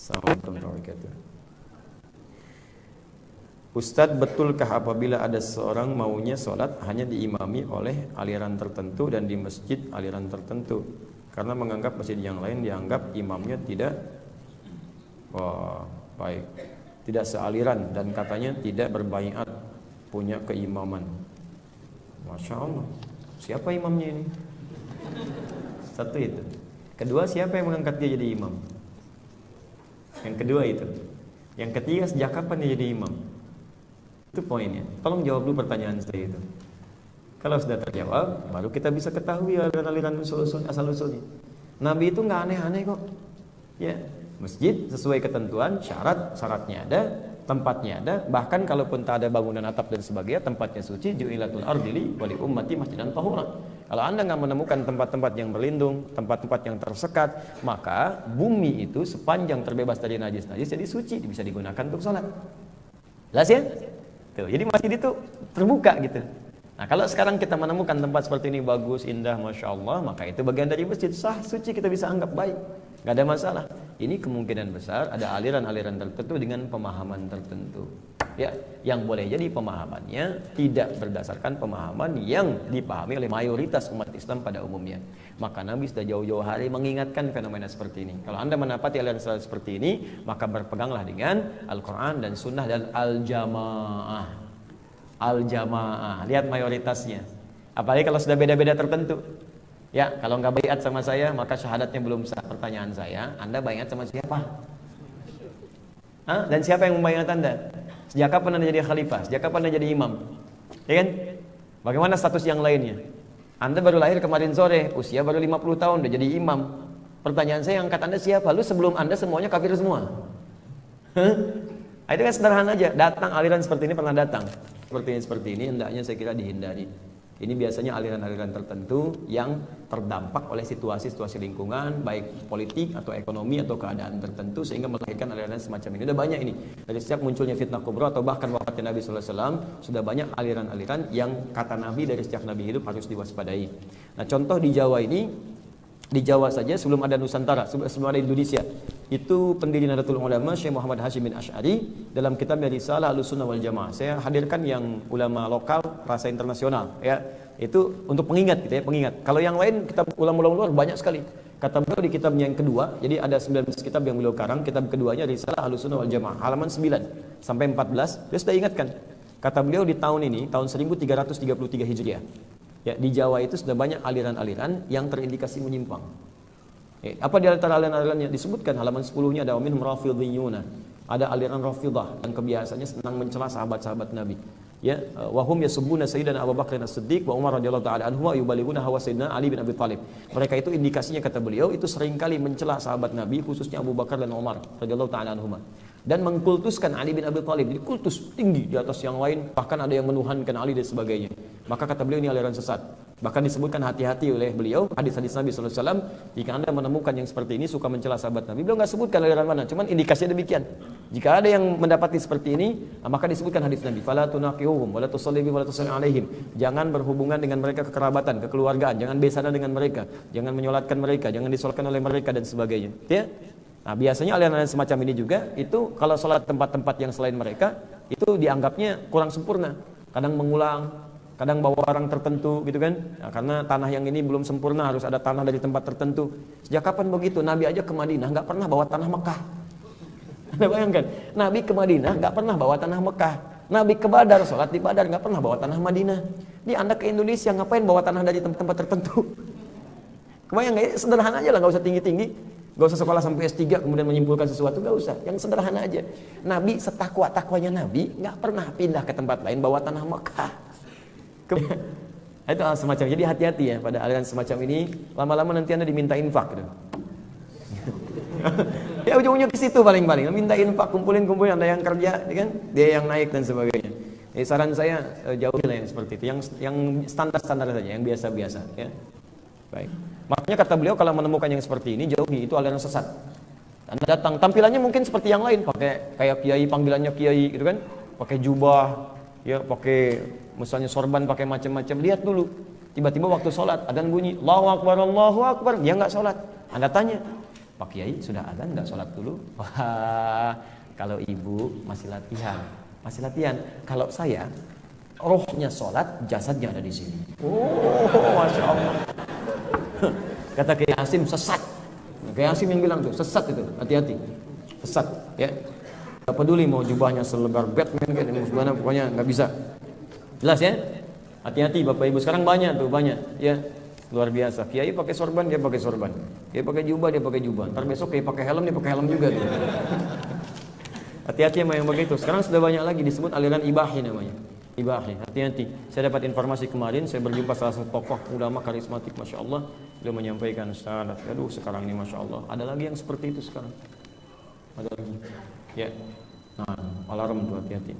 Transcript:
Assalamualaikum warahmatullahi wabarakatuh. Ustadz, betulkah apabila ada seorang maunya sholat hanya diimami oleh aliran tertentu dan di masjid aliran tertentu karena menganggap masjid yang lain dianggap imamnya tidak tidak sealiran dan katanya tidak berbaiat punya keimaman? Masya Allah, siapa imamnya ini? Satu itu. Kedua, siapa yang mengangkat dia jadi imam? Yang kedua itu. Yang ketiga, sejak kapan dia jadi imam? Itu poinnya. Tolong jawab dulu pertanyaan saya itu. Kalau sudah terjawab, baru kita bisa ketahui aliran-aliran asal-usulnya. Nabi itu nggak aneh-aneh kok. Ya, masjid sesuai ketentuan, syaratnya ada, tempatnya ada. Bahkan kalaupun tak ada bangunan atap dan sebagainya, tempatnya suci. Ju'ilatul ardili wali ummati masjidan tahura. Kalau Anda nggak menemukan tempat-tempat yang berlindung, tempat-tempat yang tersekat, maka bumi itu sepanjang terbebas dari najis-najis jadi suci, bisa digunakan untuk sholat. Jelas ya? Tuh, jadi masjid itu terbuka gitu. Nah, kalau sekarang kita menemukan tempat seperti ini bagus, indah, masya Allah, maka itu bagian dari masjid, sah, suci, kita bisa anggap baik, nggak ada masalah. Ini kemungkinan besar ada aliran-aliran tertentu dengan pemahaman tertentu. Ya, yang boleh jadi pemahamannya tidak berdasarkan pemahaman yang dipahami oleh mayoritas umat Islam pada umumnya. Maka Nabi sudah jauh-jauh hari mengingatkan fenomena seperti ini. Kalau Anda mendapati aliran seperti ini, maka berpeganglah dengan Al-Quran dan Sunnah dan Al-Jamaah. Al-Jamaah, lihat mayoritasnya. Apalagi kalau sudah beda-beda tertentu. Ya, kalau nggak baiat sama saya, maka syahadatnya belum sah. Pertanyaan saya, Anda baiat sama siapa? Hah? Dan siapa yang membaiat Anda? Sejak kapan Anda jadi khalifah? Sejak kapan Anda jadi imam? Ya kan? Bagaimana status yang lainnya? Anda baru lahir kemarin sore, usia baru 50 tahun, udah jadi imam. Pertanyaan saya, yang angkat Anda siapa? Lu sebelum Anda semuanya kafir semua. Itu kan sederhana aja. Datang aliran seperti ini pernah datang. Seperti ini hendaknya saya kira dihindari. Ini biasanya aliran-aliran tertentu yang terdampak oleh situasi-situasi lingkungan, baik politik atau ekonomi atau keadaan tertentu sehingga melahirkan aliran semacam ini. Sudah banyak ini. Dari sejak munculnya fitnah kubra atau bahkan wafatnya Nabi sallallahu alaihi wasallam, sudah banyak aliran-aliran yang kata Nabi dari sejak Nabi hidup harus diwaspadai. Nah, contoh di Jawa ini, di Jawa saja sebelum ada Nusantara, sebelum ada Indonesia, itu pendiri Nahdlatul Ulama Syekh Muhammad Hashim bin Asy'ari dalam kitabnya Risalah Ahlussunnah wal Jamaah. Saya hadirkan yang ulama lokal rasa internasional ya. Itu untuk pengingat gitu ya, pengingat. Kalau yang lain kitab ulama-ulama luar banyak sekali. Kata beliau di kitabnya yang kedua, jadi ada 19 kitab yang beliau karang, kitab keduanya Risalah Ahlussunnah wal Jamaah, halaman 9 sampai 14, dia sudah ingatkan. Kata beliau di tahun ini, tahun 1333 Hijriah. Ya, di Jawa itu sudah banyak aliran-aliran yang terindikasi menyimpang. Apa di antara aliran-alirannya? Disebutkan halaman 10-nya ada minhum rafidhiyuna. Ada aliran Rafidah yang kebiasaannya senang mencela sahabat-sahabat Nabi. Ya, wahum yasubbuna sayyidina Abu Bakar as-Siddiq wa Umar radhiyallahu taala anhu wa yubalighuna hawa sayyidina Ali bin Abi Thalib. Mereka itu indikasinya kata beliau itu seringkali mencela sahabat Nabi khususnya Abu Bakar dan Umar radhiyallahu taala anhuma dan mengkultuskan Ali bin Abi Thalib. Jadi kultus tinggi di atas yang lain, bahkan ada yang menuhankan Ali dan sebagainya. Maka kata beliau ini aliran sesat. Bahkan disebutkan hati-hati oleh beliau hadis-hadis Nabi sallallahu alaihi wasallam, jika Anda menemukan yang seperti ini suka mencela sahabat Nabi. Beliau enggak sebutkan aliran mana, cuman indikasinya demikian. Jika ada yang mendapati seperti ini, maka disebutkan hadis Nabi, fala tunaqihuhum wala tusalli bihim wala tusalli alaihim. Jangan berhubungan dengan mereka kekerabatan, kekeluargaan, jangan besanan dengan mereka, jangan menyolatkan mereka, jangan disolatkan oleh mereka dan sebagainya. Ya? Nah, biasanya aliran-aliran semacam ini juga itu kalau sholat tempat-tempat yang selain mereka itu dianggapnya kurang sempurna. Kadang mengulang, kadang bawa orang tertentu gitu kan. Nah, karena tanah yang ini belum sempurna, harus ada tanah dari tempat tertentu. Sejak kapan begitu? Nabi aja ke Madinah nggak pernah bawa tanah Mekah. Anda bayangkan, Nabi ke Madinah nggak pernah bawa tanah Mekah. Nabi ke Badar, sholat di Badar nggak pernah bawa tanah Madinah. Ini Anda ke Indonesia ngapain bawa tanah dari tempat-tempat tertentu? Kebayang nggak? Sederhana aja lah, nggak usah tinggi-tinggi. Gak usah sekolah sampai S3 kemudian menyimpulkan sesuatu, gak usah. Yang sederhana aja. Nabi setakwa-takwanya Nabi gak pernah pindah ke tempat lain bawa tanah Mekah. Itu hal semacam. Jadi hati-hati ya pada aliran semacam ini. Lama-lama nanti Anda diminta infak gitu. Ya ujung-ujungnya ke situ paling-paling. Minta infak, kumpulin Anda yang kerja, kan? Dia yang naik dan sebagainya. Jadi saran saya jauhilah yang seperti itu. Yang standar-standar saja, yang biasa-biasa. Ya. Baik. Makanya kata beliau kalau menemukan yang seperti ini jauhi, itu aliran sesat. Anda datang, tampilannya mungkin seperti yang lain, pakai kayak kiai, panggilannya kiai gitu kan, pakai jubah, ya pakai misalnya sorban, pakai macam-macam. Lihat dulu, tiba-tiba waktu sholat adzan bunyi, Allahu Akbar, dia nggak sholat. Anda tanya, Pak Kiai sudah adzan nggak sholat dulu? Wah, kalau ibu masih latihan. Kalau saya rohnya sholat, jasadnya ada di sini. Oh, masya Allah. Kata Kiai Hasim sesat. Kiai Hasim yang bilang tuh sesat itu, hati-hati, sesat ya. Gak peduli mau jubahnya selebar Batman kayak gimana, pokoknya nggak bisa. Jelas ya? Hati-hati Bapak Ibu, sekarang banyak ya. Luar biasa. Kiai pakai sorban, dia pakai sorban. Kiai pakai jubah, dia pakai jubah. Ntar besok Kiai pakai helm, dia pakai helm juga tuh. Hati-hati sama yang begitu. Sekarang sudah banyak lagi disebut aliran ibahi namanya. Ibahi. Hati-hati. Saya dapat informasi kemarin, saya berjumpa salah satu tokoh ulama karismatik, masya Allah. Beliau menyampaikan, Ustaz, aduh sekarang ini masya Allah. Ada lagi yang seperti itu sekarang. Ada lagi. Ya. Nah, alarm tuh, hati-hati.